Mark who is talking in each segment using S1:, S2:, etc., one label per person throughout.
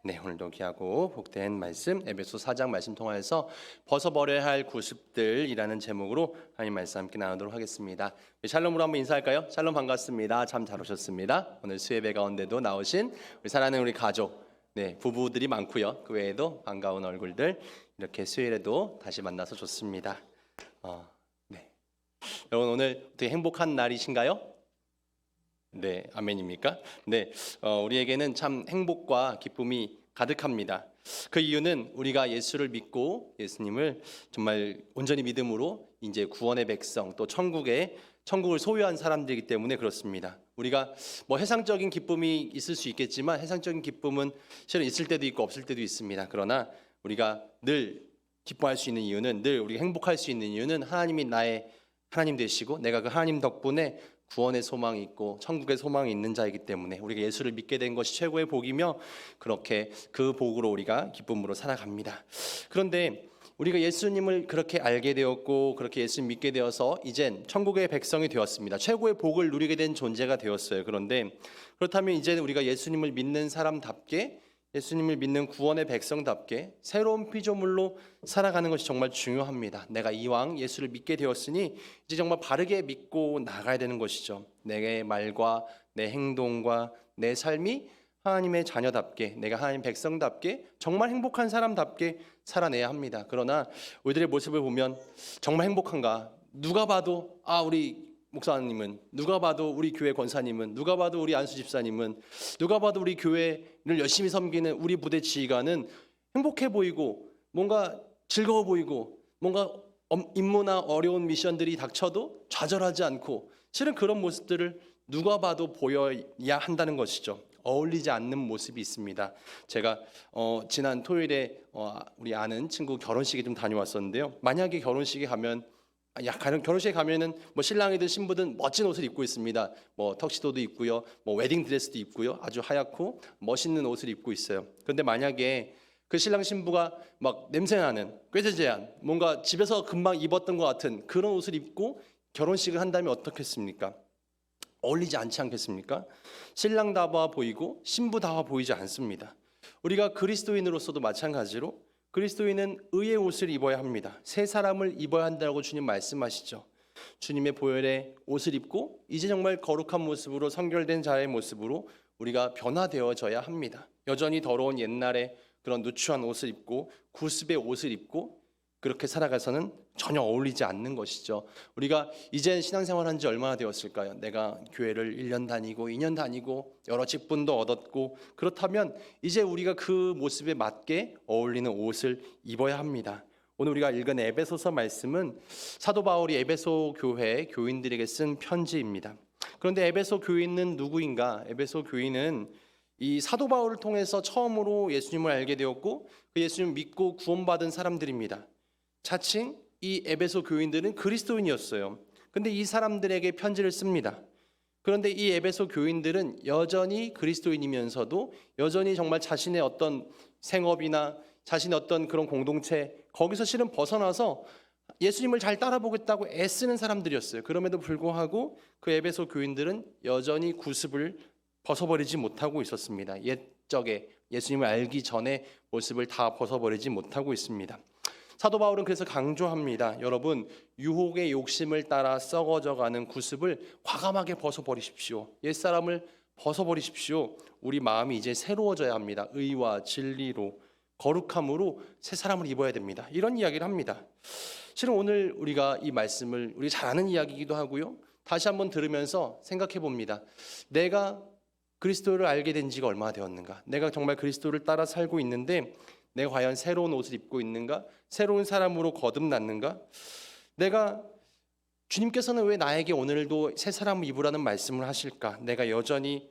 S1: 네, 오늘도 귀하고 복된 말씀 에베소 4장 말씀 통하여서 벗어버려야 할 구습들이라는 제목으로 하나님 말씀 함께 나누도록 하겠습니다. 샬롬으로 한번 인사할까요? 샬롬 반갑습니다. 참 잘 오셨습니다. 오늘 수예배 가운데도 나오신 우리 사랑하는 우리 가족, 부부들이 많고요. 그 외에도 반가운 얼굴들 이렇게 수요일에도 다시 만나서 좋습니다. 여러분 오늘 어떻게 행복한 날이신가요? 네, 아멘입니까? 네, 우리에게는 참 행복과 기쁨이 가득합니다. 그 이유는 우리가 예수를 믿고 예수님을 정말 온전히 믿음으로 이제 구원의 백성 또 천국을 소유한 사람들이기 때문에 그렇습니다. 우리가 뭐 세상적인 기쁨이 있을 수 있겠지만 세상적인 기쁨은 실은 있을 때도 있고 없을 때도 있습니다. 그러나 우리가 늘 기뻐할 수 있는 이유는, 늘 우리가 행복할 수 있는 이유는 하나님이 나의 하나님 되시고 내가 그 하나님 덕분에 구원의 소망이 있고 천국의 소망이 있는 자이기 때문에 우리가 예수를 믿게 된 것이 최고의 복이며 그렇게 그 복으로 우리가 기쁨으로 살아갑니다. 그런데 우리가 예수님을 그렇게 알게 되었고 그렇게 예수님 믿게 되어서 이젠 천국의 백성이 되었습니다. 최고의 복을 누리게 된 존재가 되었어요. 그런데 그렇다면 이제 우리가 예수님을 믿는 사람답게, 예수님을 믿는 구원의 백성답게 새로운 피조물로 살아가는 것이 정말 중요합니다. 내가 이왕 예수를 믿게 되었으니 이제 정말 바르게 믿고 나가야 되는 것이죠. 내 말과 내 행동과 내 삶이 하나님의 자녀답게, 내가 하나님 백성답게 정말 행복한 사람답게 살아내야 합니다. 그러나 우리들의 모습을 보면 정말 행복한가? 누가 봐도 우리 목사님은, 누가 봐도 우리 교회 권사님은, 누가 봐도 우리 안수 집사님은, 누가 봐도 우리 교회를 열심히 섬기는 우리 부대 지휘관은 행복해 보이고 뭔가 즐거워 보이고 뭔가 임무나 어려운 미션들이 닥쳐도 좌절하지 않고, 실은 그런 모습들을 누가 봐도 보여야 한다는 것이죠. 어울리지 않는 모습이 있습니다. 제가 지난 토요일에 우리 아는 친구 결혼식에 좀 다녀왔었는데요. 만약에 결혼식에 가면 결혼식에 가면은 뭐 신랑이든 신부든 멋진 옷을 입고 있습니다. 뭐 턱시도도 입고요, 뭐 웨딩 드레스도 입고요, 아주 하얗고 멋있는 옷을 입고 있어요. 그런데 만약에 그 신랑 신부가 막 냄새나는 꾀재재한 뭔가 집에서 금방 입었던 것 같은 그런 옷을 입고 결혼식을 한다면 어떻겠습니까? 어울리지 않지 않겠습니까? 신랑다워 보이고 신부다워 보이지 않습니다. 우리가 그리스도인으로서도 마찬가지로 그리스도인은 의의 옷을 입어야 합니다. 새 사람을 입어야 한다고 주님 말씀하시죠. 주님의 보혈의 옷을 입고 이제 정말 거룩한 모습으로 성결된 자의 모습으로 우리가 변화되어져야 합니다. 여전히 더러운 옛날에 그런 누추한 옷을 입고 구습의 옷을 입고 그렇게 살아가서는 전혀 어울리지 않는 것이죠. 우리가 이제 신앙생활한 지 얼마나 되었을까요? 내가 교회를 1년 다니고 2년 다니고 여러 직분도 얻었고 그렇다면 이제 우리가 그 모습에 맞게 어울리는 옷을 입어야 합니다. 오늘 우리가 읽은 에베소서 말씀은 사도 바울이 에베소 교회 교인들에게 쓴 편지입니다. 그런데 에베소 교인은 누구인가? 에베소 교인은 이 사도 바울을 통해서 처음으로 예수님을 알게 되었고 그 예수님을 믿고 구원받은 사람들입니다. 자칭 이 에베소 교인들은 그리스도인이었어요. 근데 이 사람들에게 편지를 씁니다. 그런데 이 에베소 교인들은 여전히 그리스도인이면서도 여전히 정말 자신의 어떤 생업이나 자신의 어떤 그런 공동체 거기서 실은 벗어나서 예수님을 잘 따라보겠다고 애쓰는 사람들이었어요. 그럼에도 불구하고 그 에베소 교인들은 여전히 구습을 벗어버리지 못하고 있었습니다. 옛적에 예수님을 알기 전에 모습을 다 벗어버리지 못하고 있습니다. 사도 바울은 그래서 강조합니다. 여러분, 유혹의 욕심을 따라 썩어져가는 구습을 과감하게 벗어버리십시오. 옛사람을 벗어버리십시오. 우리 마음이 이제 새로워져야 합니다. 의와 진리로 거룩함으로 새 사람을 입어야 됩니다. 이런 이야기를 합니다. 실은 오늘 우리가 이 말씀을 우리 잘 아는 이야기이기도 하고요. 다시 한번 들으면서 생각해 봅니다. 내가 그리스도를 알게 된 지가 얼마나 되었는가? 내가 정말 그리스도를 따라 살고 있는데 내가 과연 새로운 옷을 입고 있는가? 새로운 사람으로 거듭났는가? 내가 주님께서는 왜 나에게 오늘도 새 사람을 입으라는 말씀을 하실까? 내가 여전히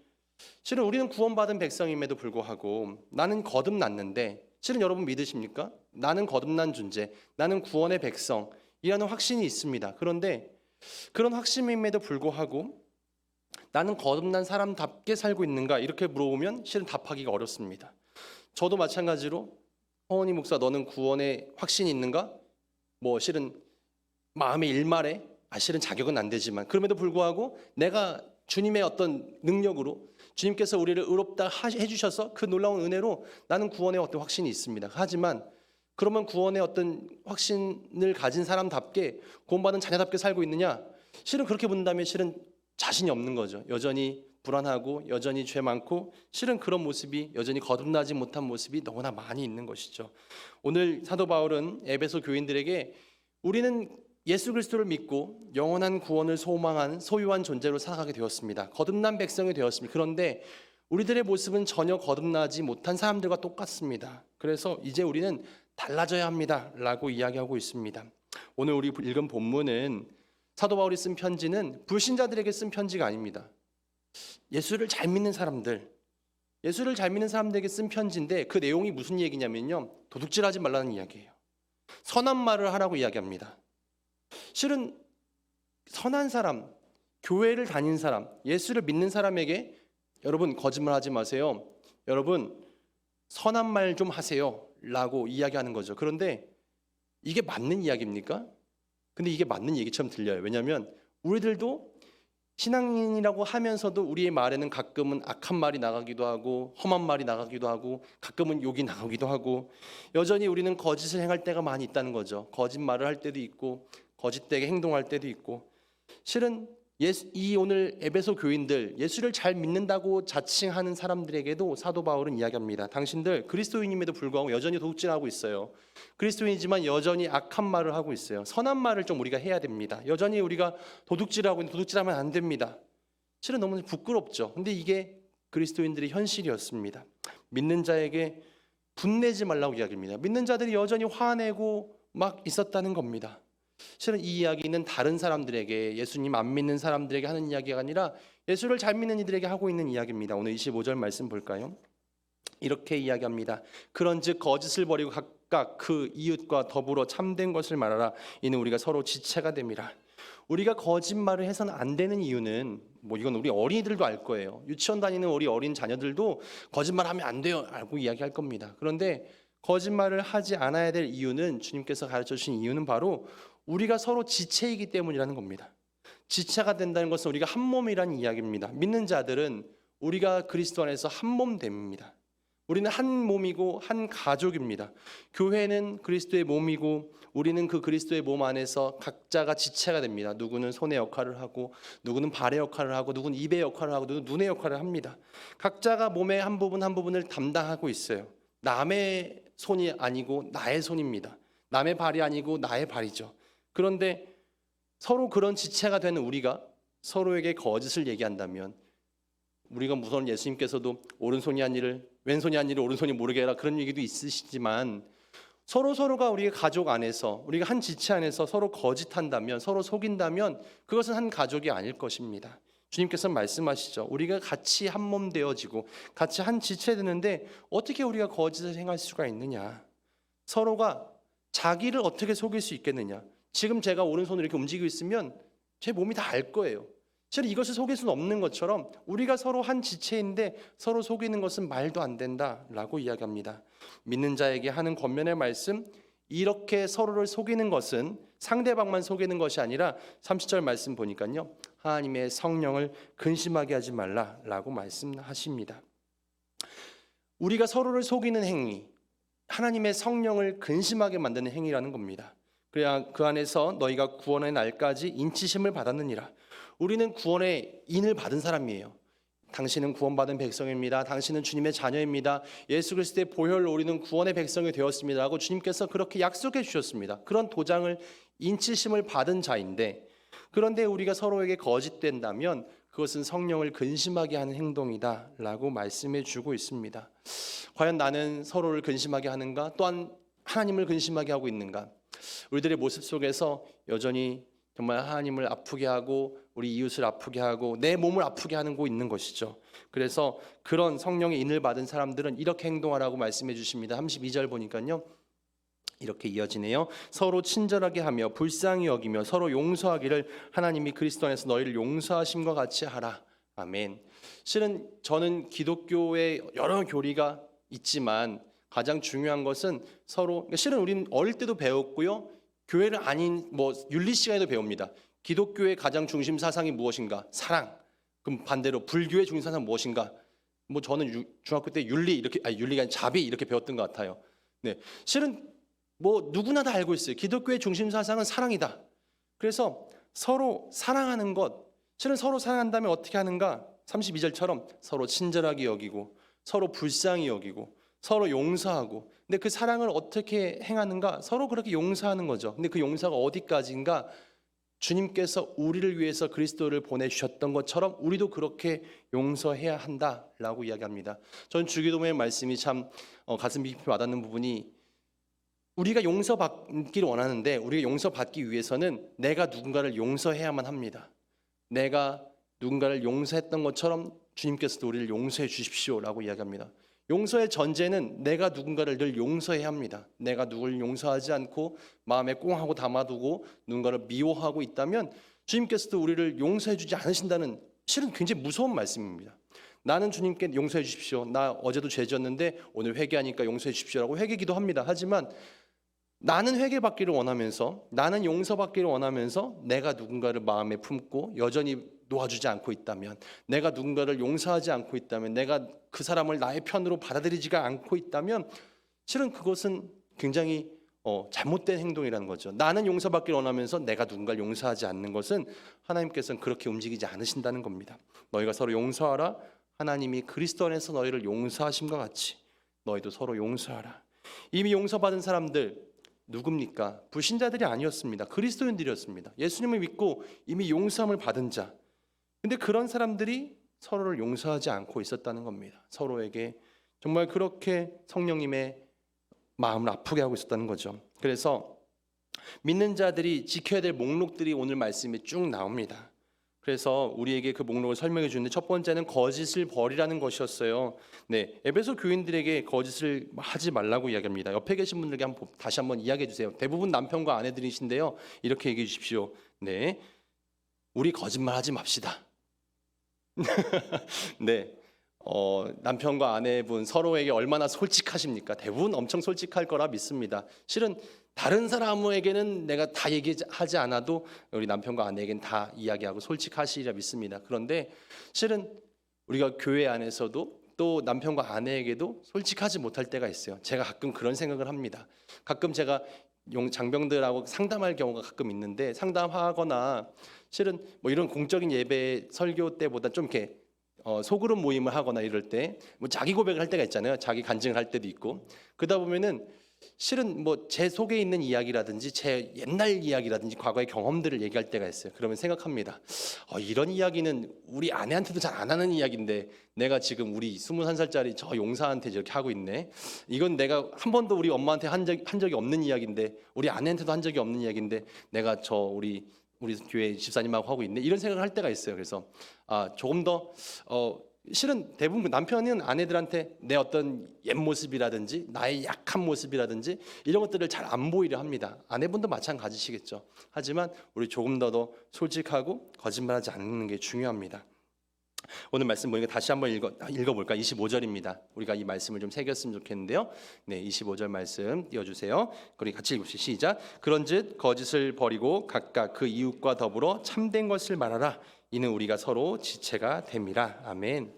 S1: 실은 우리는 구원받은 백성임에도 불구하고 나는 거듭났는데 실은 여러분 믿으십니까? 나는 거듭난 존재, 나는 구원의 백성이라는 확신이 있습니다. 그런데 그런 확신임에도 불구하고 나는 거듭난 사람답게 살고 있는가? 이렇게 물어보면 실은 답하기가 어렵습니다. 저도 마찬가지로 허원희 목사 너는 구원의 확신이 있는가? 뭐 실은 마음의 일말에 실은 자격은 안 되지만 그럼에도 불구하고 내가 주님의 어떤 능력으로 주님께서 우리를 의롭다 해주셔서 그 놀라운 은혜로 나는 구원의 어떤 확신이 있습니다. 하지만 그러면 구원의 어떤 확신을 가진 사람답게 구원받은 자녀답게 살고 있느냐? 실은 그렇게 본다면 실은 자신이 없는 거죠. 여전히 불안하고 여전히 죄 많고 실은 그런 모습이 여전히 거듭나지 못한 모습이 너무나 많이 있는 것이죠. 오늘 사도 바울은 에베소 교인들에게 우리는 예수 그리스도를 믿고 영원한 구원을 소망한 소유한 존재로 살아가게 되었습니다. 거듭난 백성이 되었습니다. 그런데 우리들의 모습은 전혀 거듭나지 못한 사람들과 똑같습니다. 그래서 이제 우리는 달라져야 합니다 라고 이야기하고 있습니다. 오늘 우리 읽은 본문은 사도 바울이 쓴 편지는 불신자들에게 쓴 편지가 아닙니다. 예수를 잘 믿는 사람들에게 쓴 편지인데 그 내용이 무슨 얘기냐면요, 도둑질하지 말라는 이야기예요. 선한 말을 하라고 이야기합니다. 실은 선한 사람, 교회를 다닌 사람, 예수를 믿는 사람에게 여러분 거짓말하지 마세요, 여러분 선한 말 좀 하세요 라고 이야기하는 거죠. 그런데 이게 맞는 이야기입니까? 근데 이게 맞는 얘기처럼 들려요. 왜냐하면 우리들도 신앙인이라고 하면서도 우리의 말에는 가끔은 악한 말이 나가기도 하고 험한 말이 나가기도 하고 가끔은 욕이 나오기도 하고 여전히 우리는 거짓을 행할 때가 많이 있다는 거죠. 거짓말을 할 때도 있고 거짓되게 행동할 때도 있고 실은 이 오늘 에베소 교인들 예수를 잘 믿는다고 자칭하는 사람들에게도 사도 바울은 이야기합니다. 당신들 그리스도인임에도 불구하고 여전히 도둑질하고 있어요. 그리스도인이지만 여전히 악한 말을 하고 있어요. 선한 말을 좀 우리가 해야 됩니다. 여전히 우리가 도둑질하고 있는데 도둑질하면 안 됩니다. 실은 너무 부끄럽죠. 근데 이게 그리스도인들의 현실이었습니다. 믿는 자에게 분내지 말라고 이야기합니다. 믿는 자들이 여전히 화내고 막 있었다는 겁니다. 실은 이 이야기는 다른 사람들에게, 예수님 안 믿는 사람들에게 하는 이야기가 아니라 예수를 잘 믿는 이들에게 하고 있는 이야기입니다. 오늘 25절 말씀 볼까요? 이렇게 이야기합니다. 그런즉 거짓을 버리고 각각 그 이웃과 더불어 참된 것을 말하라. 이는 우리가 서로 지체가 됨이라. 우리가 거짓말을 해서는 안 되는 이유는 이건 우리 어린이들도 알 거예요. 유치원 다니는 우리 어린 자녀들도 거짓말하면 안 돼요 알고 이야기할 겁니다. 그런데 거짓말을 하지 않아야 될 이유는, 주님께서 가르쳐 주신 이유는 바로 우리가 서로 지체이기 때문이라는 겁니다. 지체가 된다는 것은 우리가 한 몸이라는 이야기입니다. 믿는 자들은 우리가 그리스도 안에서 한 몸 됩니다. 우리는 한 몸이고 한 가족입니다. 교회는 그리스도의 몸이고 우리는 그 그리스도의 몸 안에서 각자가 지체가 됩니다. 누구는 손의 역할을 하고 누구는 발의 역할을 하고 누구는 입의 역할을 하고 누구는 눈의 역할을 합니다. 각자가 몸의 한 부분 한 부분을 담당하고 있어요. 남의 손이 아니고 나의 손입니다. 남의 발이 아니고 나의 발이죠. 그런데 서로 그런 지체가 되는 우리가 서로에게 거짓을 얘기한다면, 우리가 무서운 예수님께서도 오른손이 한 일을 왼손이 한 일을 오른손이 모르게 해라 그런 얘기도 있으시지만 서로가 우리의 가족 안에서, 우리가 한 지체 안에서 서로 거짓한다면, 서로 속인다면 그것은 한 가족이 아닐 것입니다. 주님께서 말씀하시죠. 우리가 같이 한 몸 되어지고 같이 한 지체 되는데 어떻게 우리가 거짓을 행할 수가 있느냐? 서로가 자기를 어떻게 속일 수 있겠느냐? 지금 제가 오른손으로 이렇게 움직이고 있으면 제 몸이 다 알 거예요. 실은 이것을 속일 수는 없는 것처럼 우리가 서로 한 지체인데 서로 속이는 것은 말도 안 된다라고 이야기합니다. 믿는 자에게 하는 권면의 말씀, 이렇게 서로를 속이는 것은 상대방만 속이는 것이 아니라 30절 말씀 보니까요, 하나님의 성령을 근심하게 하지 말라라고 말씀하십니다. 우리가 서로를 속이는 행위, 하나님의 성령을 근심하게 만드는 행위라는 겁니다. 그래야 그 안에서 너희가 구원의 날까지 인치심을 받았느니라. 우리는 구원의 인을 받은 사람이에요. 당신은 구원받은 백성입니다. 당신은 주님의 자녀입니다. 예수 그리스도의 보혈로 우리는 구원의 백성이 되었습니다 라고 주님께서 그렇게 약속해 주셨습니다. 그런 도장을, 인치심을 받은 자인데, 그런데 우리가 서로에게 거짓된다면 그것은 성령을 근심하게 하는 행동이다 라고 말씀해 주고 있습니다. 과연 나는 서로를 근심하게 하는가? 또한 하나님을 근심하게 하고 있는가? 우리들의 모습 속에서 여전히 정말 하나님을 아프게 하고 우리 이웃을 아프게 하고 내 몸을 아프게 하는 곳 있는 것이죠. 그래서 그런 성령의 인을 받은 사람들은 이렇게 행동하라고 말씀해 주십니다. 32절 보니까요, 이렇게 이어지네요. 서로 친절하게 하며 불쌍히 여기며 서로 용서하기를 하나님이 그리스도 안에서 너희를 용서하심과 같이 하라. 아멘. 실은 저는 기독교의 여러 교리가 있지만 가장 중요한 것은 서로, 실은 우리는 어릴 때도 배웠고요, 교회를 아닌 윤리 시간에도 배웁니다. 기독교의 가장 중심 사상이 무엇인가? 사랑. 그럼 반대로 불교의 중심 사상은 무엇인가? 뭐 저는 중학교 때 윤리 이렇게 윤리가 아니라 자비 이렇게 배웠던 것 같아요. 네, 실은 뭐 누구나 다 알고 있어요. 기독교의 중심 사상은 사랑이다. 그래서 서로 사랑하는 것, 실은 서로 사랑한다면 어떻게 하는가? 32절처럼 서로 친절하게 여기고 서로 불쌍히 여기고 서로 용서하고. 근데 그 사랑을 어떻게 행하는가? 서로 그렇게 용서하는 거죠. 근데 그 용서가 어디까지인가? 주님께서 우리를 위해서 그리스도를 보내주셨던 것처럼 우리도 그렇게 용서해야 한다라고 이야기합니다. 전 주기도문의 말씀이 참 가슴 깊이 와닿는 부분이, 우리가 용서받기를 원하는데 우리가 용서받기 위해서는 내가 누군가를 용서해야만 합니다. 내가 누군가를 용서했던 것처럼 주님께서도 우리를 용서해 주십시오라고 이야기합니다. 용서의 전제는 내가 누군가를 늘 용서해야 합니다. 내가 누구를 용서하지 않고 마음에 꽁하고 담아두고 누군가를 미워하고 있다면 주님께서도 우리를 용서해 주지 않으신다는, 실은 굉장히 무서운 말씀입니다. 나는 주님께 용서해 주십시오. 나 어제도 죄 지었는데 오늘 회개하니까 용서해 주십시오라고 회개기도 합니다. 하지만 나는 회개받기를 원하면서, 나는 용서받기를 원하면서 내가 누군가를 마음에 품고 여전히 놓아주지 않고 있다면, 내가 누군가를 용서하지 않고 있다면, 내가 그 사람을 나의 편으로 받아들이지가 않고 있다면 실은 그것은 굉장히 잘못된 행동이라는 거죠. 나는 용서받기를 원하면서 내가 누군가를 용서하지 않는 것은 하나님께서는 그렇게 움직이지 않으신다는 겁니다. 너희가 서로 용서하라. 하나님이 그리스도 안에서 너희를 용서하심과 같이 너희도 서로 용서하라. 이미 용서받은 사람들 누굽니까? 불신자들이 아니었습니다. 그리스도인들이었습니다. 예수님을 믿고 이미 용서함을 받은 자. 근데 그런 사람들이 서로를 용서하지 않고 있었다는 겁니다. 서로에게 정말 그렇게 성령님의 마음을 아프게 하고 있었다는 거죠. 그래서 믿는 자들이 지켜야 될 목록들이 오늘 말씀에 쭉 나옵니다. 그래서 우리에게 그 목록을 설명해 주는데, 첫 번째는 거짓을 버리라는 것이었어요. 네, 에베소 교인들에게 거짓을 하지 말라고 이야기합니다. 옆에 계신 분들에게 다시 한번 이야기해 주세요. 대부분 남편과 아내들이신데요, 이렇게 얘기해 주십시오. 네, 우리 거짓말하지 맙시다. 네, 남편과 아내분 서로에게 얼마나 솔직하십니까? 대부분 엄청 솔직할 거라 믿습니다. 실은 다른 사람에게는 내가 다 얘기하지 않아도 우리 남편과 아내에게는 다 이야기하고 솔직하시리라 믿습니다. 그런데 실은 우리가 교회 안에서도 또 남편과 아내에게도 솔직하지 못할 때가 있어요. 제가 가끔 그런 생각을 합니다. 가끔 제가 장병들하고 상담할 경우가 가끔 있는데, 상담하거나 실은 뭐 이런 공적인 예배 설교 때보다 좀 이렇게 소그룹 모임을 하거나 이럴 때 뭐 자기 고백을 할 때가 있잖아요. 자기 간증을 할 때도 있고. 그러다 보면은 실은 뭐 제 속에 있는 이야기라든지 제 옛날 이야기라든지 과거의 경험들을 얘기할 때가 있어요. 그러면 생각합니다. 이런 이야기는 우리 아내한테도 잘 안 하는 이야기인데 내가 지금 우리 21살짜리 저 용사한테 저렇게 하고 있네. 이건 내가 한 번도 우리 엄마한테 한 적이 없는 이야기인데, 우리 아내한테도 한 적이 없는 이야기인데 내가 우리 교회 집사님하고 하고 있네. 이런 생각을 할 때가 있어요. 그래서 조금 더 실은 대부분 남편은 아내들한테 내 어떤 옛 모습이라든지 나의 약한 모습이라든지 이런 것들을 잘 안 보이려 합니다. 아내분도 마찬가지시겠죠. 하지만 우리 조금 더 솔직하고 거짓말하지 않는 게 중요합니다. 오늘 말씀 보니까 다시 한번 읽어볼까? 25절입니다. 우리가 이 말씀을 좀 새겼으면 좋겠는데요. 네, 25절 말씀 띄워주세요. 우리 같이 읽읍시다. 시작. 그런즉 거짓을 버리고 각각 그 이웃과 더불어 참된 것을 말하라. 이는 우리가 서로 지체가 됨이라. 아멘.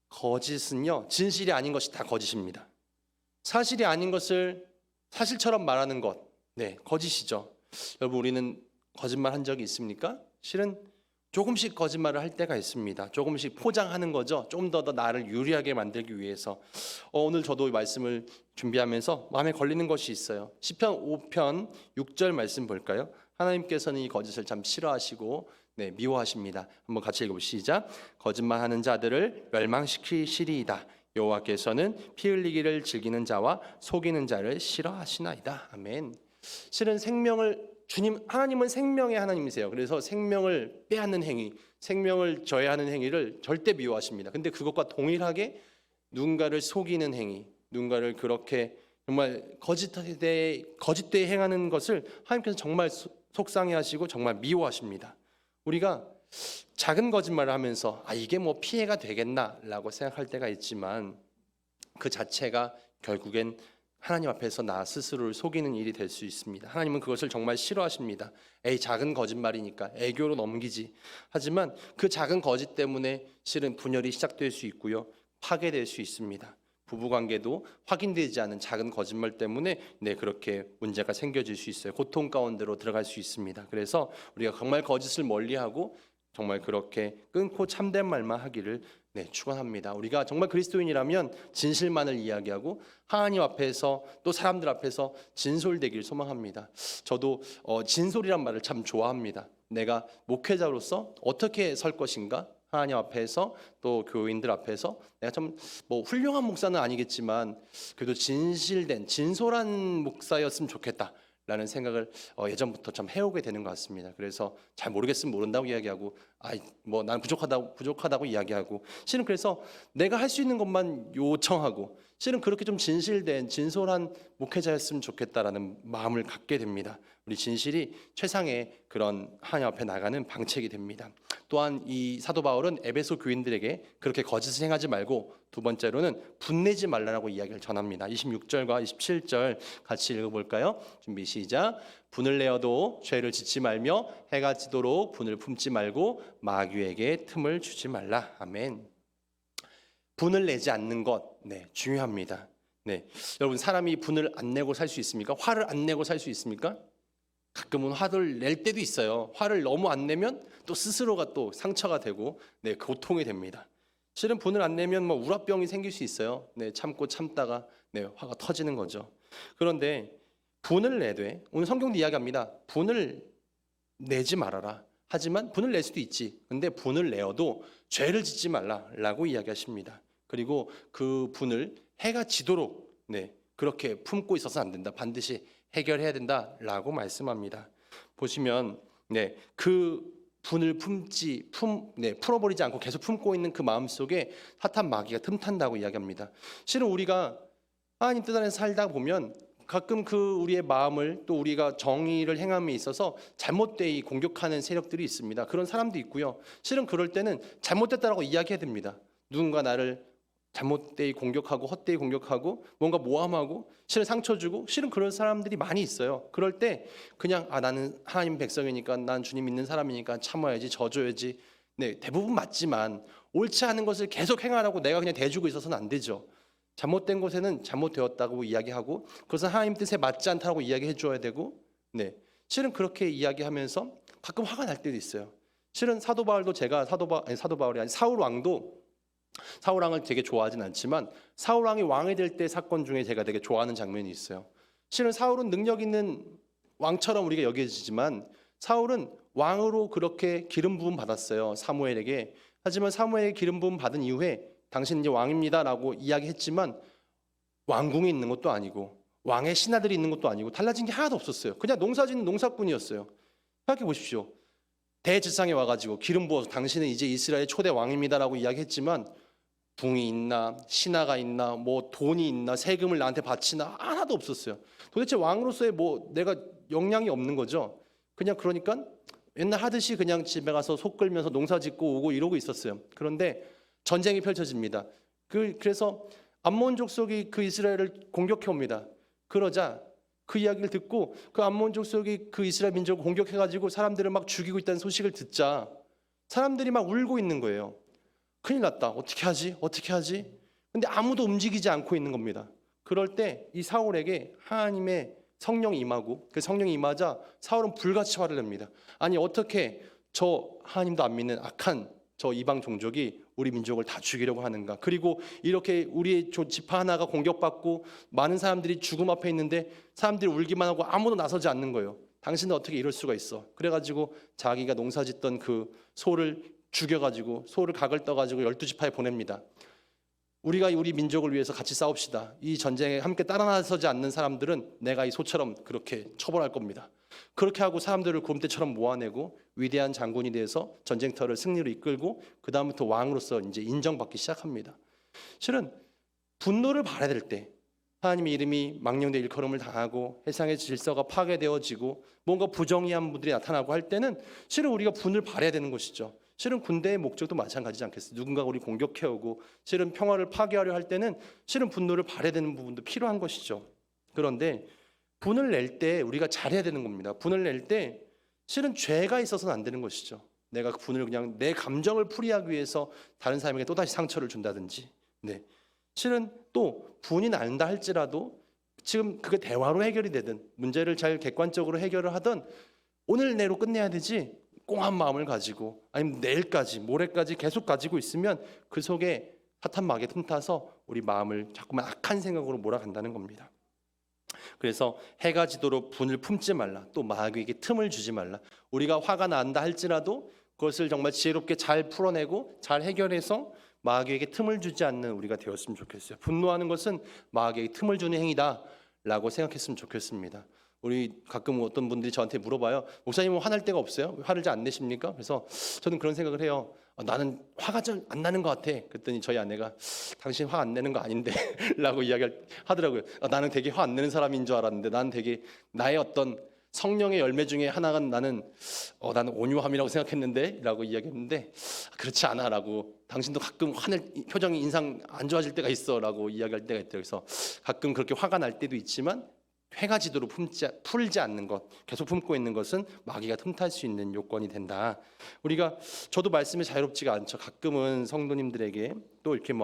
S1: 거짓은요, 진실이 아닌 것이 다 거짓입니다. 사실이 아닌 것을 사실처럼 말하는 것, 네, 거짓이죠. 여러분, 우리는 거짓말 한 적이 있습니까? 실은 조금씩 거짓말을 할 때가 있습니다. 조금씩 포장하는 거죠. 좀 더 나를 유리하게 만들기 위해서. 오늘 저도 이 말씀을 준비하면서 마음에 걸리는 것이 있어요. 시편 5편 6절 말씀 볼까요? 하나님께서는 이 거짓을 참 싫어하시고 미워하십니다. 한번 같이 읽어보시죠. 거짓말하는 자들을 멸망시키시리이다. 여호와께서는 피 흘리기를 즐기는 자와 속이는 자를 싫어하시나이다. 아멘. 실은 하나님은 생명의 하나님이세요. 그래서 생명을 빼앗는 행위, 생명을 저해하는 행위를 절대 미워하십니다. 근데 그것과 동일하게 누군가를 속이는 행위, 누군가를 그렇게 정말 거짓되이 행하는 것을 하나님께서 정말 속상해하시고 정말 미워하십니다. 우리가 작은 거짓말을 하면서 이게 뭐 피해가 되겠나라고 생각할 때가 있지만 그 자체가 결국엔 하나님 앞에서 나 스스로를 속이는 일이 될 수 있습니다. 하나님은 그것을 정말 싫어하십니다. 작은 거짓말이니까 애교로 넘기지. 하지만 그 작은 거짓 때문에 실은 분열이 시작될 수 있고요. 파괴될 수 있습니다. 부부관계도 확인되지 않은 작은 거짓말 때문에 그렇게 문제가 생겨질 수 있어요. 고통 가운데로 들어갈 수 있습니다. 그래서 우리가 정말 거짓을 멀리하고 정말 그렇게 끊고 참된 말만 하기를 축원합니다. 우리가 정말 그리스도인이라면 진실만을 이야기하고 하나님 앞에서 또 사람들 앞에서 진솔되기를 소망합니다. 저도 진솔이란 말을 참 좋아합니다. 내가 목회자로서 어떻게 설 것인가? 하나님 앞에서 또 교인들 앞에서 내가 좀 훌륭한 목사는 아니겠지만 그래도 진실된 진솔한 목사였으면 좋겠다라는 생각을 예전부터 참 해오게 되는 것 같습니다. 그래서 잘 모르겠으면 모른다고 이야기하고 나는 부족하다고 이야기하고 실은 그래서 내가 할 수 있는 것만 요청하고 실은 그렇게 좀 진실된 진솔한 목회자였으면 좋겠다라는 마음을 갖게 됩니다. 우리 진실이 최상의 그런 하나님 앞에 나가는 방책이 됩니다. 또한 이 사도 바울은 에베소 교인들에게 그렇게 거짓을 행하지 말고 두 번째로는 분내지 말라라고 이야기를 전합니다. 26절과 27절 같이 읽어볼까요? 준비 시작. 분을 내어도 죄를 짓지 말며 해가 지도록 분을 품지 말고 마귀에게 틈을 주지 말라. 아멘. 분을 내지 않는 것 중요합니다. 여러분 사람이 분을 안 내고 살 수 있습니까? 화를 안 내고 살 수 있습니까? 가끔은 화를 낼 때도 있어요. 화를 너무 안 내면 또 스스로가 또 상처가 되고 고통이 됩니다. 실은 분을 안 내면 우라병이 생길 수 있어요. 참고 참다가 화가 터지는 거죠. 그런데 분을 내되 오늘 성경도 이야기합니다. 분을 내지 말아라. 하지만 분을 낼 수도 있지. 근데 분을 내어도 죄를 짓지 말라라고 이야기하십니다. 그리고 그 분을 해가 지도록 그렇게 품고 있어서 안 된다. 반드시 해결해야 된다라고 말씀합니다. 보시면 그 분을 풀어버리지 않고 계속 품고 있는 그 마음 속에 사탄 마귀가 틈탄다고 이야기합니다. 실은 우리가 하나님 뜻 안에서 살다 보면 가끔 그 우리의 마음을 또 우리가 정의를 행함에 있어서 잘못되이 공격하는 세력들이 있습니다. 그런 사람도 있고요. 실은 그럴 때는 잘못됐다라고 이야기해야 됩니다. 누군가 나를 잘못되이 공격하고 헛되이 공격하고 뭔가 모함하고 실은 상처 주고 실은 그런 사람들이 많이 있어요. 그럴 때 그냥 나는 하나님 백성이니까 난 주님 믿는 사람이니까 참아야지 져줘야지 대부분 맞지만 옳지 않은 것을 계속 행하라고 내가 그냥 대주고 있어서는 안 되죠. 잘못된 것에는 잘못되었다고 이야기하고 그것은 하나님 뜻에 맞지 않다고 이야기해 줘야 되고 실은 그렇게 이야기하면서 가끔 화가 날 때도 있어요. 실은 사도 바울도 사울 왕을 되게 좋아하진 않지만 사울 왕이 왕이 될 때 사건 중에 제가 되게 좋아하는 장면이 있어요. 실은 사울은 능력 있는 왕처럼 우리가 여겨지지만 사울은 왕으로 그렇게 기름 부음 받았어요. 사무엘에게. 하지만 사무엘에게 기름 부음 받은 이후에 당신은 이제 왕입니다라고 이야기했지만 왕궁이 있는 것도 아니고 왕의 신하들이 있는 것도 아니고 달라진 게 하나도 없었어요. 그냥 농사짓는 농사꾼이었어요. 생각해 보십시오. 대지상에 와가지고 기름 부어서 당신은 이제 이스라엘 초대 왕입니다라고 이야기했지만 붕이 있나 신하가 있나 돈이 있나 세금을 나한테 바치나 하나도 없었어요. 도대체 왕으로서의 내가 역량이 없는 거죠. 그냥 그러니까 맨날 하듯이 그냥 집에 가서 속 끓면서 농사 짓고 오고 이러고 있었어요. 그런데 전쟁이 펼쳐집니다. 그래서 암몬 족속이 그 이스라엘을 공격해 옵니다. 그러자 그 이야기를 듣고 그 암몬 족속이 그 이스라엘 민족을 공격해가지고 사람들을 막 죽이고 있다는 소식을 듣자 사람들이 막 울고 있는 거예요. 큰일 났다. 어떻게 하지? 근데 아무도 움직이지 않고 있는 겁니다. 그럴 때 이 사울에게 하나님의 성령이 임하고 그 성령이 임하자 사울은 불같이 화를 냅니다. 아니 어떻게 저 하나님도 안 믿는 악한 저 이방 종족이 우리 민족을 다 죽이려고 하는가? 그리고 이렇게 우리의 지파 하나가 공격받고 많은 사람들이 죽음 앞에 있는데 사람들이 울기만 하고 아무도 나서지 않는 거예요. 당신은 어떻게 이럴 수가 있어? 그래가지고 자기가 농사짓던 그 소를 죽여가지고 소를 각을 떠가지고 12지파에 보냅니다. 우리가 우리 민족을 위해서 같이 싸웁시다. 이 전쟁에 함께 따라 나서지 않는 사람들은 내가 이 소처럼 그렇게 처벌할 겁니다. 그렇게 하고 사람들을 곰떼처럼 모아내고 위대한 장군이 돼서 전쟁터를 승리로 이끌고 그 다음부터 왕으로서 이제 인정받기 시작합니다. 실은 분노를 발해야 될 때 하나님의 이름이 망령되 일컬음을 당하고 세상의 질서가 파괴되어지고 뭔가 부정의한 분들이 나타나고 할 때는 실은 우리가 분을 발해야 되는 것이죠. 실은 군대의 목적도 마찬가지지 않겠어요? 누군가가 우리 공격해오고 실은 평화를 파괴하려 할 때는 실은 분노를 발해야 되는 부분도 필요한 것이죠. 그런데 분을 낼 때 우리가 잘해야 되는 겁니다. 분을 낼 때 실은 죄가 있어서는 안 되는 것이죠. 내가 그 분을 그냥 내 감정을 풀이하기 위해서 다른 사람에게 또다시 상처를 준다든지 네. 실은 또 분이 난다 할지라도 지금 그게 대화로 해결이 되든 문제를 잘 객관적으로 해결을 하든 오늘 내로 끝내야 되지 꽁한 마음을 가지고 아니면 내일까지 모레까지 계속 가지고 있으면 그 속에 사탄 마귀에 틈타서 우리 마음을 자꾸만 악한 생각으로 몰아간다는 겁니다. 그래서 해가 지도록 분을 품지 말라. 또 마귀에게 틈을 주지 말라. 우리가 화가 난다 할지라도 그것을 정말 지혜롭게 잘 풀어내고 잘 해결해서 마귀에게 틈을 주지 않는 우리가 되었으면 좋겠어요. 분노하는 것은 마귀에게 틈을 주는 행위다라고 생각했으면 좋겠습니다. 우리 가끔 어떤 분들이 저한테 물어봐요. 목사님은 화날 때가 없어요? 화를 잘 안 내십니까? 그래서 저는 그런 생각을 해요. 나는 화가 잘 안 나는 것 같아. 그랬더니 저희 아내가 당신 화 안 내는 거 아닌데 라고 이야기하더라고요. 나는 되게 화 안 내는 사람인 줄 알았는데 나는 되게 나의 어떤 성령의 열매 중에 하나가 나는 온유함이라고 생각했는데 라고 이야기했는데 그렇지 않아 라고 당신도 가끔 화낼 표정이 인상 안 좋아질 때가 있어 라고 이야기할 때가 있대요. 그래서 가끔 그렇게 화가 날 때도 있지만 회가 지도로 풀지 않는 것, 계속 품고 있는 것은 마귀가 틈탈 수 있는 요건이 된다. 우리가 저도 말씀이 자유롭지가 않죠. 가끔은 성도님들에게 또 이렇게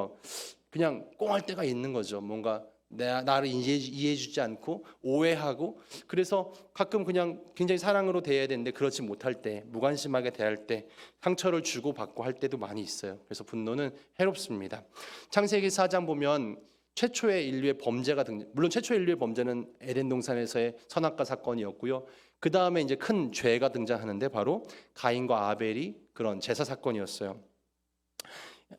S1: 그냥 꽁할 때가 있는 거죠. 뭔가 나를 이해해주지 않고 오해하고 그래서 가끔 그냥 굉장히 사랑으로 대해야 되는데 그렇지 못할 때 무관심하게 대할 때 상처를 주고 받고 할 때도 많이 있어요. 그래서 분노는 해롭습니다. 창세기 4장 보면 최초의 인류의 범죄가 물론 최초의 인류의 범죄는 에덴 동산에서의 선악과 사건이었고요. 그 다음에 이제 큰 죄가 등장하는데 바로 가인과 아벨이 그런 제사 사건이었어요.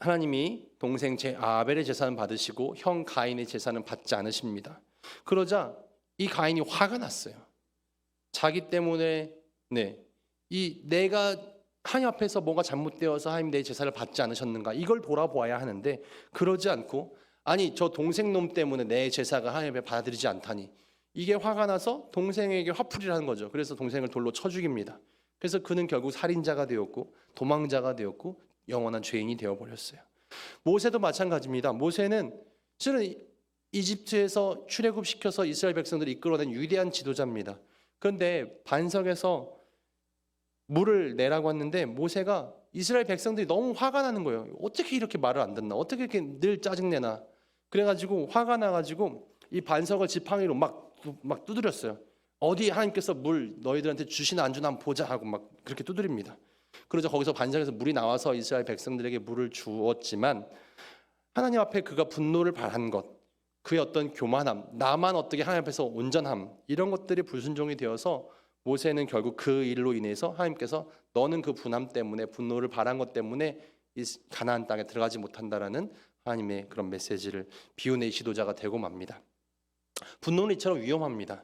S1: 하나님이 동생 아벨의 제사는 받으시고 형 가인의 제사는 받지 않으십니다. 그러자 이 가인이 화가 났어요. 자기 때문에 내가 하나님 앞에서 뭔가 잘못되어서 하나님 내 제사를 받지 않으셨는가 이걸 돌아보아야 하는데 그러지 않고 아니 저 동생 놈 때문에 내 제사가 하나님에 받아들이지 않다니 이게 화가 나서 동생에게 화풀이를 하는 거죠. 그래서 동생을 돌로 쳐 죽입니다. 그래서 그는 결국 살인자가 되었고 도망자가 되었고 영원한 죄인이 되어버렸어요. 모세도 마찬가지입니다. 모세는 실은 이집트에서 출애굽시켜서 이스라엘 백성들을 이끌어낸 위대한 지도자입니다. 그런데 반석에서 물을 내라고 했는데 모세가 이스라엘 백성들이 너무 화가 나는 거예요. 어떻게 이렇게 말을 안 듣나? 어떻게 이렇게 늘 짜증내나? 그래가지고 화가 나가지고 이 반석을 지팡이로 막 두드렸어요. 어디 하나님께서 물 너희들한테 주시나 안 주나 한번 보자 하고 막 그렇게 두드립니다. 그러자 거기서 반석에서 물이 나와서 이스라엘 백성들에게 물을 주었지만 하나님 앞에 그가 분노를 발한 것, 그의 어떤 교만함, 나만 어떻게 하나님 앞에서 온전함 이런 것들이 불순종이 되어서 모세는 결국 그 일로 인해서 하나님께서 너는 그 분함 때문에 분노를 발한 것 때문에 이 가나안 땅에 들어가지 못한다라는 하나님의 그런 메시지를 비운의 지도자가 되고 맙니다. 분노는 이처럼 위험합니다.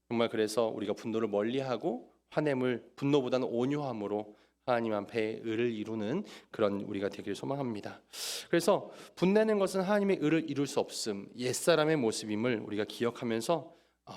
S1: 정말 그래서 우리가 분노를 멀리하고 화냄을 분노보다는 온유함으로 하나님 앞에 의를 이루는 그런 우리가 되기를 소망합니다. 그래서 분내는 것은 하나님의 의를 이룰 수 없음, 옛사람의 모습임을 우리가 기억하면서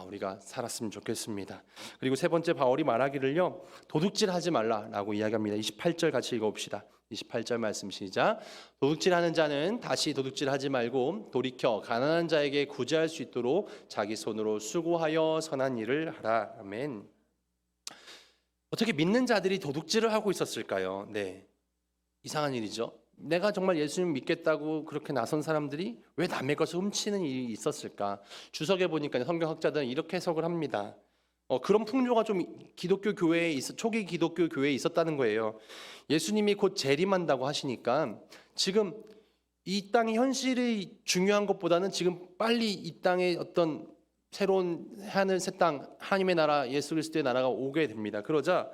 S1: 우리가 살았으면 좋겠습니다. 그리고 세 번째 바울이 말하기를요 도둑질하지 말라라고 이야기합니다. 28절 같이 읽어봅시다. 28절 말씀 시작. 도둑질하는 자는 다시 도둑질하지 말고 돌이켜 가난한 자에게 구제할 수 있도록 자기 손으로 수고하여 선한 일을 하라. 아멘. 어떻게 믿는 자들이 도둑질을 하고 있었을까요? 이상한 일이죠. 내가 정말 예수님 믿겠다고 그렇게 나선 사람들이 왜 남의 것을 훔치는 일이 있었을까? 주석에 보니까 성경학자들은 이렇게 해석을 합니다. 그런 풍조가 좀 기독교 교회에 초기 기독교 교회에 있었다는 거예요. 예수님이 곧 재림한다고 하시니까 지금 이 땅의 현실이 중요한 것보다는 지금 빨리 이 땅에 어떤 새로운 하늘 새 땅 하나님의 나라 예수 그리스도의 나라가 오게 됩니다. 그러자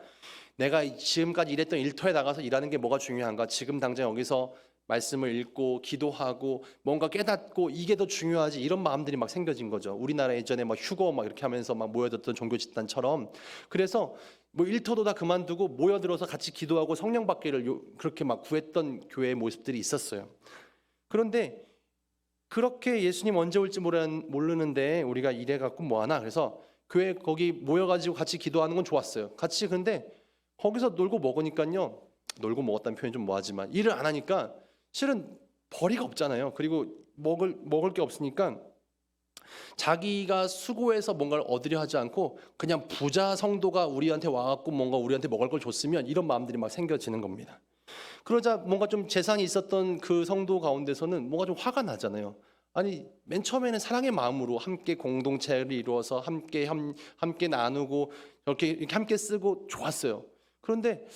S1: 내가 지금까지 일했던 일터에 나가서 일하는 게 뭐가 중요한가? 지금 당장 여기서 말씀을 읽고 기도하고 뭔가 깨닫고 이게 더 중요하지 이런 마음들이 막 생겨진 거죠. 우리나라 예전에 막 휴거 막 이렇게 하면서 막 모여들었던 종교 집단처럼 그래서 일터도 다 그만두고 모여들어서 같이 기도하고 성령 받기를 그렇게 막 구했던 교회의 모습들이 있었어요. 그런데 그렇게 예수님 언제 올지 모르는데 우리가 이래 갖고 뭐하나? 그래서 교회 거기 모여가지고 같이 기도하는 건 좋았어요. 같이 근데 거기서 놀고 먹으니까요. 놀고 먹었다는 표현이 좀 뭐하지만 일을 안 하니까 실은 벌이가 없잖아요. 그리고 먹을 게 없으니까 자기가 수고해서 뭔가를 얻으려 하지 않고 그냥 부자 성도가 우리한테 와갖고 뭔가 우리한테 먹을 걸 줬으면 이런 마음들이 막 생겨지는 겁니다. 그러자 뭔가 좀 재산이 있었던 그 성도 가운데서는 뭔가 좀 화가 나잖아요. 아니 맨 처음에는 사랑의 마음으로 함께 공동체를 이루어서 함께 나누고 이렇게 함께 쓰고 좋았어요. 그런데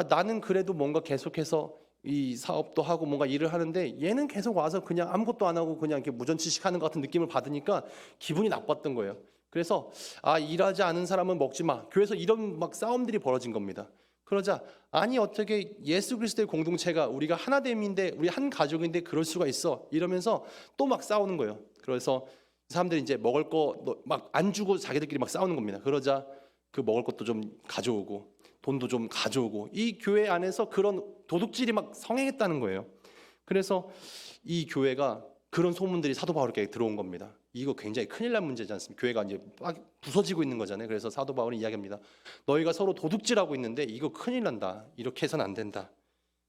S1: 나는 그래도 뭔가 계속해서 이 사업도 하고 뭔가 일을 하는데 얘는 계속 와서 그냥 아무것도 안 하고 그냥 이렇게 무전취식하는 것 같은 느낌을 받으니까 기분이 나빴던 거예요. 그래서 일하지 않은 사람은 먹지 마. 교회에서 이런 막 싸움들이 벌어진 겁니다. 그러자 아니 어떻게 예수 그리스도의 공동체가 우리가 하나됨인데 우리 한 가족인데 그럴 수가 있어 이러면서 또 막 싸우는 거예요. 그래서 사람들이 이제 먹을 거 막 안 주고 자기들끼리 막 싸우는 겁니다. 그러자 그 먹을 것도 좀 가져오고 돈도 좀 가져오고 이 교회 안에서 그런 도둑질이 막 성행했다는 거예요. 그래서 이 교회가 그런 소문들이 사도 바울에게 들어온 겁니다. 이거 굉장히 큰일 난 문제지 않습니까? 교회가 이제 막 부서지고 있는 거잖아요. 그래서 사도 바울은 이야기합니다. 너희가 서로 도둑질하고 있는데 이거 큰일 난다. 이렇게 해서는 안 된다.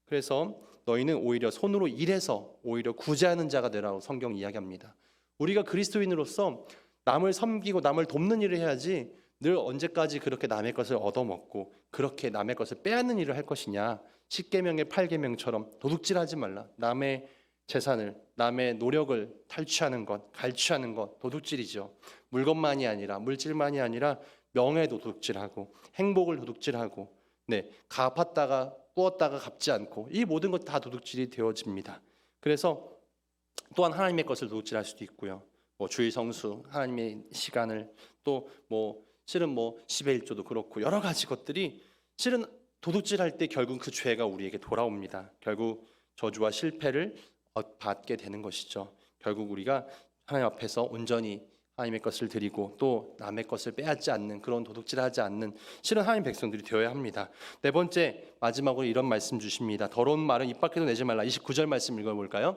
S1: 그래서 너희는 오히려 손으로 일해서 오히려 구제하는 자가 되라고 성경 이야기합니다. 우리가 그리스도인으로서 남을 섬기고 남을 돕는 일을 해야지 늘 언제까지 그렇게 남의 것을 얻어먹고 그렇게 남의 것을 빼앗는 일을 할 것이냐. 10계명의 8계명처럼 도둑질하지 말라. 남의 재산을 남의 노력을 탈취하는 것, 갈취하는 것 도둑질이죠. 물건만이 아니라 물질만이 아니라 명예도 도둑질하고 행복을 도둑질하고 갚았다가 꾸었다가 갚지 않고 이 모든 것 다 도둑질이 되어집니다. 그래서 또한 하나님의 것을 도둑질할 수도 있고요. 주일 성수, 하나님의 시간을 또 실은 10의 1조도 그렇고 여러 가지 것들이 실은 도둑질할 때 결국 그 죄가 우리에게 돌아옵니다. 결국 저주와 실패를 받게 되는 것이죠. 결국 우리가 하나님 앞에서 온전히 하나님의 것을 드리고 또 남의 것을 빼앗지 않는 그런 도둑질하지 않는 실은 하나님 백성들이 되어야 합니다. 네 번째 마지막으로 이런 말씀 주십니다. 더러운 말은 입 밖에도 내지 말라. 29절 말씀 읽어볼까요?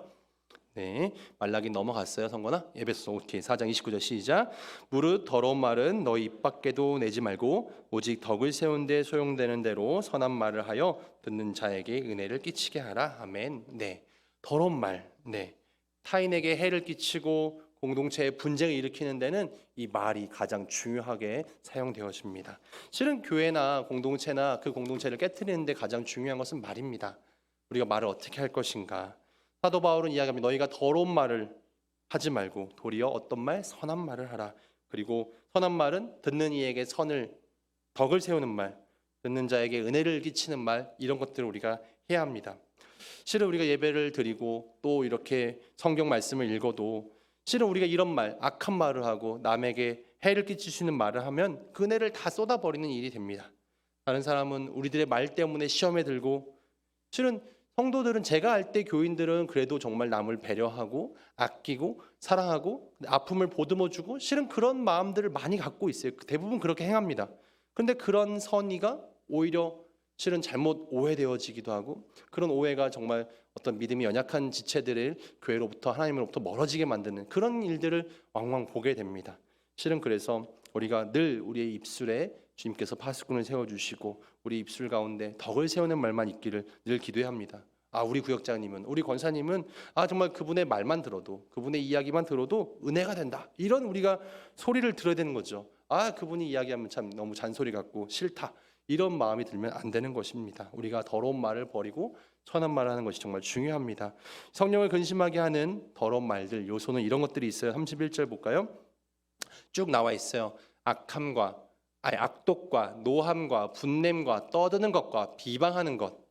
S1: 네, 말라기 넘어갔어요, 성건아? 에베소 오케이 4장 29절 시작. 무릇 더러운 말은 너희 입 밖에도 내지 말고 오직 덕을 세운 데 소용되는 대로 선한 말을 하여 듣는 자에게 은혜를 끼치게 하라. 아멘. 네, 더러운 말, 타인에게 해를 끼치고 공동체에 분쟁을 일으키는 데는 이 말이 가장 중요하게 사용되어집니다. 실은 교회나 공동체나 그 공동체를 깨트리는 데 가장 중요한 것은 말입니다. 우리가 말을 어떻게 할 것인가. 사도 바울은 이야기합니다. 너희가 더러운 말을 하지 말고 도리어 어떤 말? 선한 말을 하라. 그리고 선한 말은 듣는 이에게 덕을 세우는 말, 듣는 자에게 은혜를 끼치는 말, 이런 것들을 우리가 해야 합니다. 실은 우리가 예배를 드리고 또 이렇게 성경 말씀을 읽어도 실은 우리가 이런 말, 악한 말을 하고 남에게 해를 끼칠 수 있는 말을 하면 그 은혜를 다 쏟아버리는 일이 됩니다. 다른 사람은 우리들의 말 때문에 시험에 들고 실은 성도들은 제가 알 때 교인들은 그래도 정말 남을 배려하고 아끼고 사랑하고 아픔을 보듬어주고 실은 그런 마음들을 많이 갖고 있어요. 대부분 그렇게 행합니다. 그런데 그런 선의가 오히려 실은 잘못 오해되어지기도 하고 그런 오해가 정말 어떤 믿음이 연약한 지체들을 교회로부터 하나님으로부터 멀어지게 만드는 그런 일들을 왕왕 보게 됩니다. 실은 그래서 우리가 늘 우리의 입술에 주님께서 파수꾼을 세워주시고 우리 입술 가운데 덕을 세우는 말만 있기를 늘 기도해야 합니다. 우리 구역장님은 우리 권사님은 정말 그분의 말만 들어도 그분의 이야기만 들어도 은혜가 된다. 이런 우리가 소리를 들어야 되는 거죠. 그분이 이야기하면 참 너무 잔소리 같고 싫다. 이런 마음이 들면 안 되는 것입니다. 우리가 더러운 말을 버리고 선한 말을 하는 것이 정말 중요합니다. 성령을 근심하게 하는 더러운 말들 요소는 이런 것들이 있어요. 31절 볼까요? 쭉 나와 있어요. 악독과 노함과 분냄과 떠드는 것과 비방하는 것.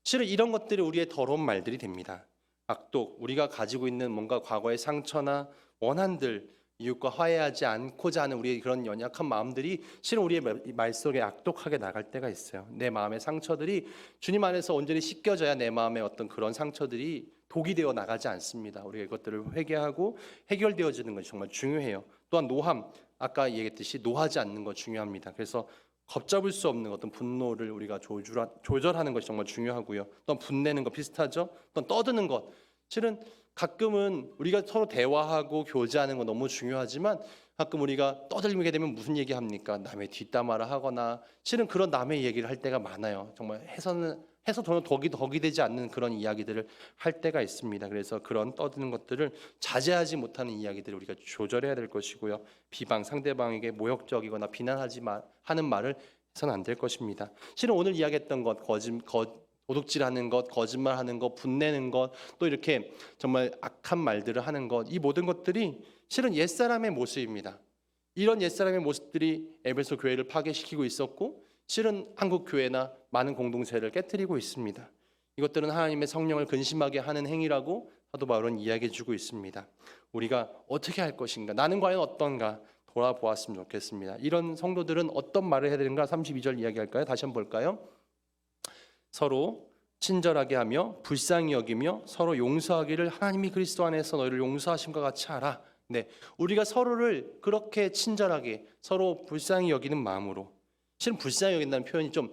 S1: 실은 이런 것들이 우리의 더러운 말들이 됩니다. 악독, 우리가 가지고 있는 뭔가 과거의 상처나 원한들, 이웃과 화해하지 않고자 하는 우리의 그런 연약한 마음들이 실은 우리의 말 속에 악독하게 나갈 때가 있어요. 내 마음의 상처들이 주님 안에서 온전히 씻겨져야 내 마음의 어떤 그런 상처들이 독이 되어 나가지 않습니다. 우리가 이것들을 회개하고 해결되어지는 것이 정말 중요해요. 또한 노함, 아까 얘기했듯이 노하지 않는 것 중요합니다. 그래서 걷잡을 수 없는 어떤 분노를 우리가 조절하는 것이 정말 중요하고요. 또 분내는 것 비슷하죠. 또 떠드는 것. 실은 가끔은 우리가 서로 대화하고 교제하는 건 너무 중요하지만 가끔 우리가 떠들게 되면 무슨 얘기합니까? 남의 뒷담화를 하거나 실은 그런 남의 얘기를 할 때가 많아요. 정말 해서 전혀 덕이 되지 않는 그런 이야기들을 할 때가 있습니다. 그래서 그런 떠드는 것들을 자제하지 못하는 이야기들을 우리가 조절해야 될 것이고요. 비방, 상대방에게 모욕적이거나 비난하지 하는 말을 해서는 안 될 것입니다. 실은 오늘 이야기했던 것, 도둑질하는 것, 거짓말하는 것, 분내는 것, 또 이렇게 정말 악한 말들을 하는 것, 이 모든 것들이 실은 옛사람의 모습입니다. 이런 옛사람의 모습들이 에베소 교회를 파괴시키고 있었고 실은 한국 교회나 많은 공동체를 깨뜨리고 있습니다. 이것들은 하나님의 성령을 근심하게 하는 행위라고 사도 바울은 이야기해 주고 있습니다. 우리가 어떻게 할 것인가? 나는 과연 어떤가? 돌아보았으면 좋겠습니다. 이런 성도들은 어떤 말을 해야 되는가? 32절 이야기할까요? 다시 한번 볼까요? 서로 친절하게 하며 불쌍히 여기며 서로 용서하기를 하나님이 그리스도 안에서 너희를 용서하심과 같이 하라. 네, 우리가 서로를 그렇게 친절하게 서로 불쌍히 여기는 마음으로, 실은 불쌍히 여긴다는 표현이 좀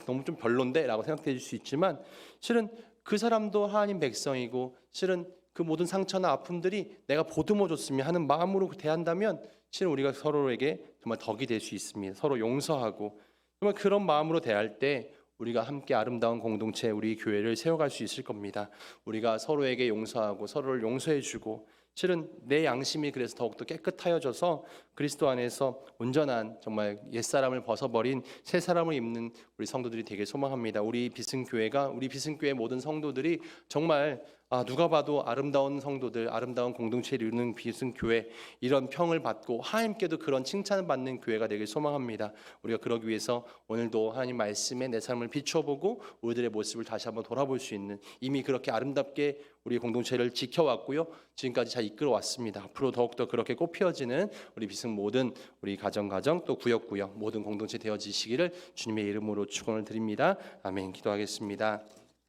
S1: 너무 좀 별론데 라고 생각될 수 있지만 실은 그 사람도 하나님 백성이고 실은 그 모든 상처나 아픔들이 내가 보듬어 줬으면 하는 마음으로 대한다면 실은 우리가 서로에게 정말 덕이 될 수 있습니다. 서로 용서하고 정말 그런 마음으로 대할 때 우리가 함께 아름다운 공동체, 우리 교회를 세워갈 수 있을 겁니다. 우리가 서로에게 용서하고 서로를 용서해주고 실은 내 양심이 그래서 더욱더 깨끗하여져서 그리스도 안에서 온전한 정말 옛사람을 벗어버린 새 사람을 입는 우리 성도들이 되길 소망합니다. 우리 비승교회가 우리 비승교회 모든 성도들이 정말 누가 봐도 아름다운 성도들, 아름다운 공동체를 이루는 비승교회, 이런 평을 받고 하나님께도 그런 칭찬을 받는 교회가 되길 소망합니다. 우리가 그러기 위해서 오늘도 하나님 말씀에 내 삶을 비춰보고 우리들의 모습을 다시 한번 돌아볼 수 있는, 이미 그렇게 아름답게 우리 공동체를 지켜왔고요, 지금까지 잘 이끌어왔습니다. 앞으로 더욱더 그렇게 꽃피어지는 우리 비승 모든 우리 가정 또 구역 모든 공동체 되어지시기를 주님의 이름으로 축원을 드립니다. 아멘. 기도하겠습니다.